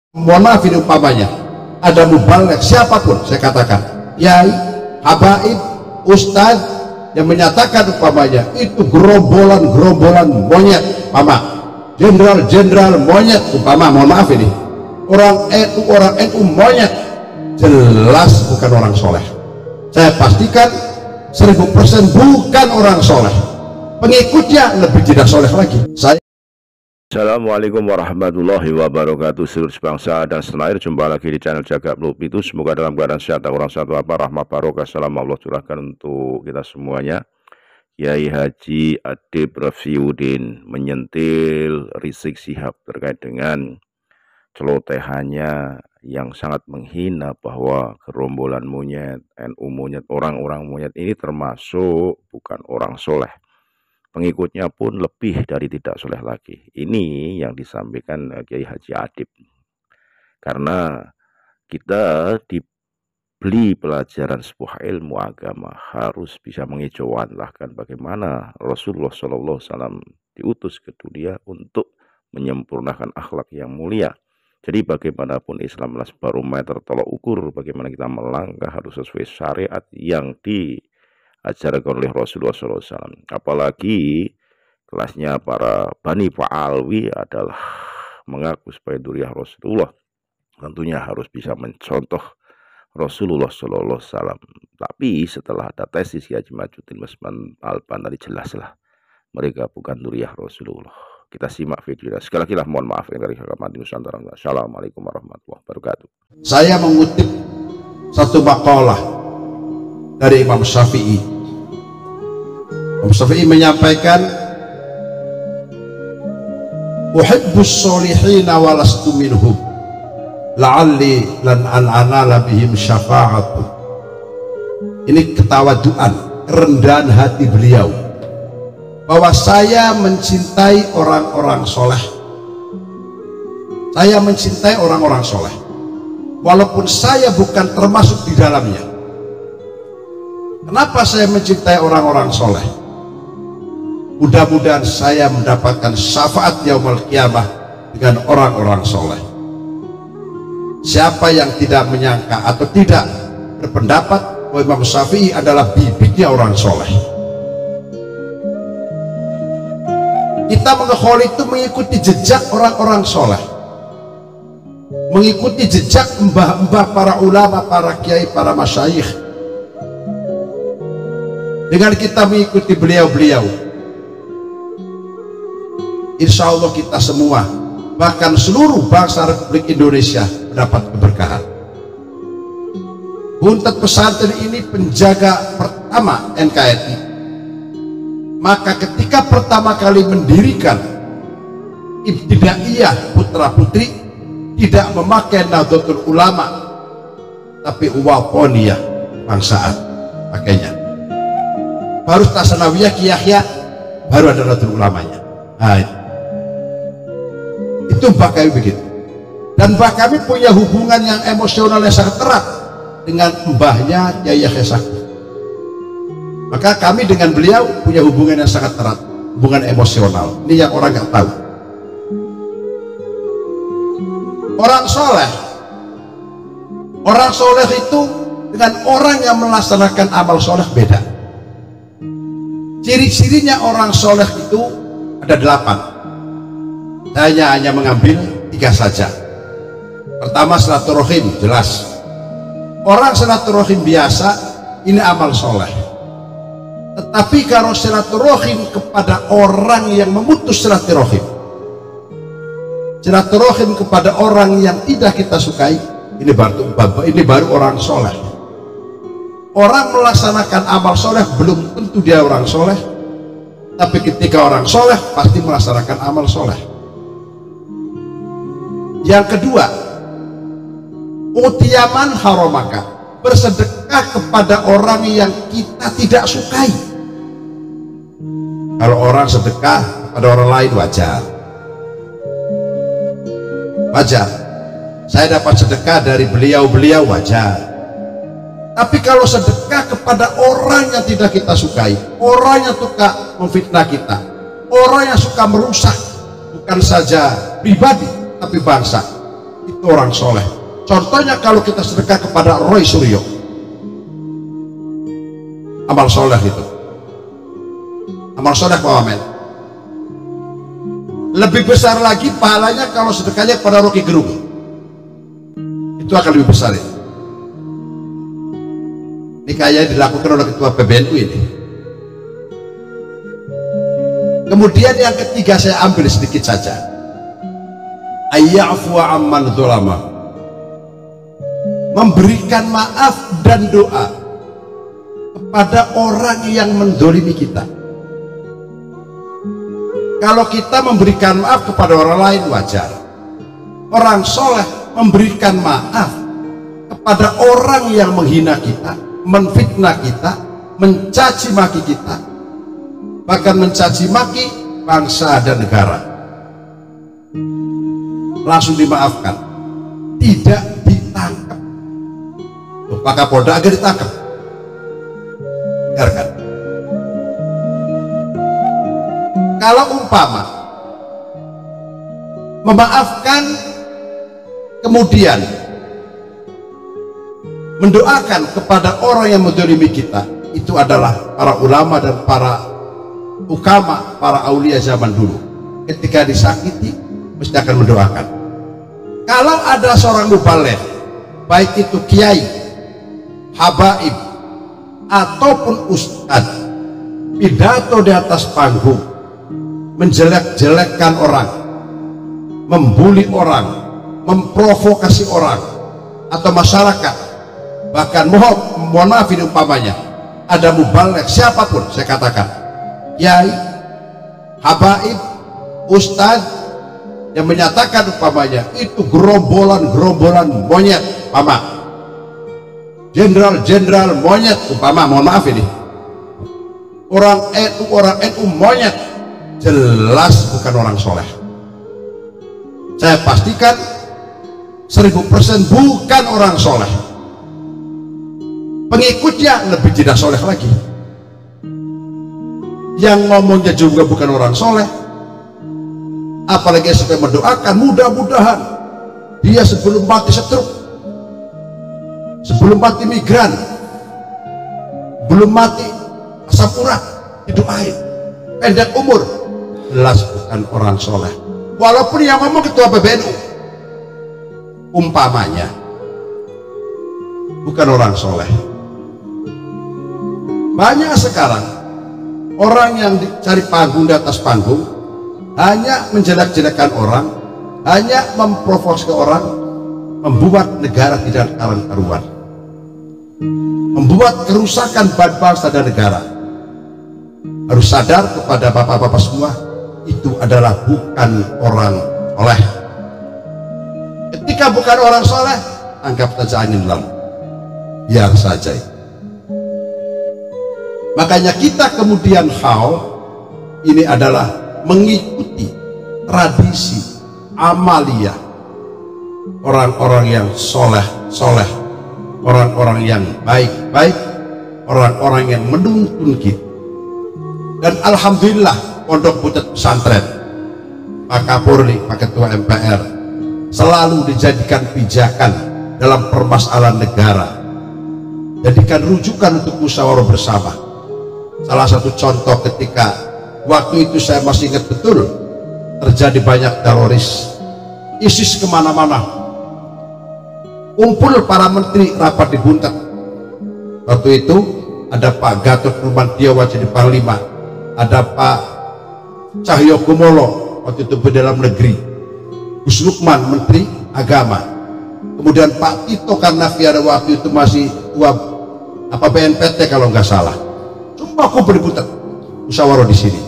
Mohon maaf ini umpamanya ada mubalek siapapun, saya katakan yai, habaib, ustadz yang menyatakan umpamanya itu gerombolan monyet, umpama jenderal monyet, umpama, mohon maaf ini orang NU monyet, jelas bukan orang soleh. Saya pastikan 1000% bukan orang soleh, pengikutnya lebih tidak soleh lagi. Assalamualaikum warahmatullahi wabarakatuh. Seluruh bangsa dan setanah air, jumpa lagi di channel Jaga Blog itu. Semoga dalam keadaan sehat dan orang satu apa rahmat barokah salam Allah curahkan untuk kita semuanya. Kiai Haji Adib Rafiuddin menyentil Rizik Syihab terkait dengan celotehannya yang sangat menghina bahwa gerombolan monyet, NU monyet, orang-orang monyet ini termasuk bukan orang soleh. Pengikutnya pun lebih dari tidak soleh lagi. Ini yang disampaikan Kiai Haji Adib. Karena kita dibeli pelajaran sebuah ilmu agama harus bisa mengejawantahkan bagaimana Rasulullah SAW diutus ke dunia untuk menyempurnakan akhlak yang mulia. Jadi bagaimanapun Islam adalah barometer tolak ukur bagaimana kita melangkah harus sesuai syariat yang diajarkan oleh Rasulullah SAW. Apalagi kelasnya para Bani Fa'alwi adalah mengaku sebagai dzurriyyah Rasulullah, tentunya harus bisa mencontoh Rasulullah SAW. Tapi setelah ada tesis Haji Majuddin Wasman Alban tadi jelaslah mereka bukan dzurriyyah Rasulullah. Kita simak videonya. Sekali lagi mohon maaf dari Kakamat Nusantara. Assalamualaikum warahmatullahi wabarakatuh. Saya mengutip satu makalah dari Imam Syafi'i. Imam Syafi'i menyampaikan, uhibbus solihina walastu minhum la'alli lan an'anala bihim syafa'atu. Ini ketawaduan, kerendahan hati beliau bahwa saya mencintai orang-orang soleh. Saya mencintai orang-orang soleh walaupun saya bukan termasuk di dalamnya. Kenapa saya mencintai orang-orang soleh? Mudah-mudahan saya mendapatkan syafaat yaumul qiyamah dengan orang-orang soleh. Siapa yang tidak menyangka atau tidak berpendapat bahwa Imam Syafi'i adalah bibitnya orang soleh? Kita mengkholi itu mengikuti jejak orang-orang soleh, mengikuti jejak mbah-mbah para ulama, para kiai, para masyayikh. Dengan kita mengikuti beliau-beliau, insya Allah kita semua, bahkan seluruh bangsa Republik Indonesia mendapat keberkahan. Buntet pesantren ini penjaga pertama NKRI. Maka ketika pertama kali mendirikan Ibtidaiyah putra putri tidak memakai Nahdlatul Ulama tapi Wathoniyah bangsaan pakainya. Baru Tasanawiyah Ki Yahya, baru ada Nahdlatul Ulamanya. Nah, itu Mbah kami begitu. Dan Mbah kami punya hubungan yang emosional yang sangat erat dengan mbahnya Kiai Yahya Saqaf. Maka kami dengan beliau punya hubungan yang sangat erat, hubungan emosional. Ini yang orang nggak tahu. Orang soleh itu dengan orang yang melaksanakan amal soleh beda. Ciri-cirinya orang soleh itu ada 8. Saya hanya mengambil 3 saja. Pertama, silaturahim, jelas. Orang silaturahim biasa ini amal soleh. Tetapi kalau silaturahim kepada orang yang memutus silaturahim, silaturahim kepada orang yang tidak kita sukai, ini baru orang soleh. Orang melaksanakan amal soleh belum tentu dia orang soleh, tapi ketika orang soleh pasti melaksanakan amal soleh. Yang kedua, utiyaman haramaka, bersedekah kepada orang yang kita tidak sukai. Kalau orang sedekah kepada orang lain wajar. Saya dapat sedekah dari beliau-beliau wajar. Tapi kalau sedekah kepada orang yang tidak kita sukai, orang yang suka memfitnah kita, orang yang suka merusak bukan saja pribadi tapi bangsa, itu orang soleh. Contohnya kalau kita sedekah kepada Roy Suryo, amal soleh itu, amal soleh Pak Wamen. Lebih besar lagi pahalanya kalau sedekahnya kepada Rocky Gerung, itu akan lebih besar ya. Ini kayaknya dilakukan oleh ketua PBNU ini. Kemudian yang ketiga saya ambil sedikit saja, ayyafu amman dzulama, memberikan maaf dan doa kepada orang yang mendolimi kita. Kalau kita memberikan maaf kepada orang lain wajar. Orang soleh memberikan maaf kepada orang yang menghina kita, menfitnah kita, mencaci maki kita, bahkan mencaci maki bangsa dan negara, langsung dimaafkan, tidak ditangkap. Pak Kapolda agar ditangkap, biarkan. Kalau umpama memaafkan kemudian mendoakan kepada orang yang menzalimi kita, itu adalah para ulama dan para ukama, para aulia zaman dulu. Ketika disakiti mesti akan mendoakan. Kalau ada seorang mubaligh, baik itu kiai, habaib ataupun ustadz, pidato di atas panggung menjelek-jelekkan orang, membuli orang, memprovokasi orang atau masyarakat, bahkan mohon maaf ini umpamanya ada mubaligh siapapun, saya katakan kiai, habaib, ustadz yang menyatakan umpamanya itu gerombolan monyet, umpama jenderal monyet, umpama, mohon maaf ini orang NU monyet, jelas bukan orang soleh. Saya pastikan 1000% bukan orang soleh. Pengikutnya lebih tidak soleh lagi. Yang ngomongnya juga bukan orang soleh, apalagi sampai mendoakan mudah-mudahan dia sebelum mati stroke, sebelum mati migran, belum mati asam urat, didoain pendek umur. Jelas bukan orang soleh, walaupun yang ngomong ketua PBNU umpamanya bukan orang soleh. Banyak sekarang orang yang dicari panggung di atas panggung, hanya menjelek-jelekan orang, hanya memprovokasi orang, membuat negara tidak karuan-karuan, membuat kerusakan bangsa dan negara. Harus sadar kepada bapak-bapak semua, itu adalah bukan orang soleh. Ketika bukan orang soleh, anggap saja angin lalu, biar saja. Makanya kita kemudian ini adalah mengikuti tradisi amalia orang-orang yang soleh, orang-orang yang baik, orang-orang yang menuntun kita. Dan alhamdulillah Pondok Butet Pesantren, Pak Kapolri, Pak Ketua MPR selalu dijadikan pijakan dalam permasalahan negara, jadikan rujukan untuk musyawarah bersama. Salah satu contoh ketika waktu itu saya masih ingat betul, terjadi banyak teroris ISIS kemana-mana, kumpul para menteri rapat di Buntet. Waktu itu ada Pak Gatot Nurmantio jadi Panglima, ada Pak Cahyo Kumolo waktu itu Dalam Negeri, Gus Lukman Menteri Agama, kemudian Pak Tito Karnavian waktu itu masih BNPT kalau nggak salah. Cuma kumpul di Buntet, musyawarah di sini.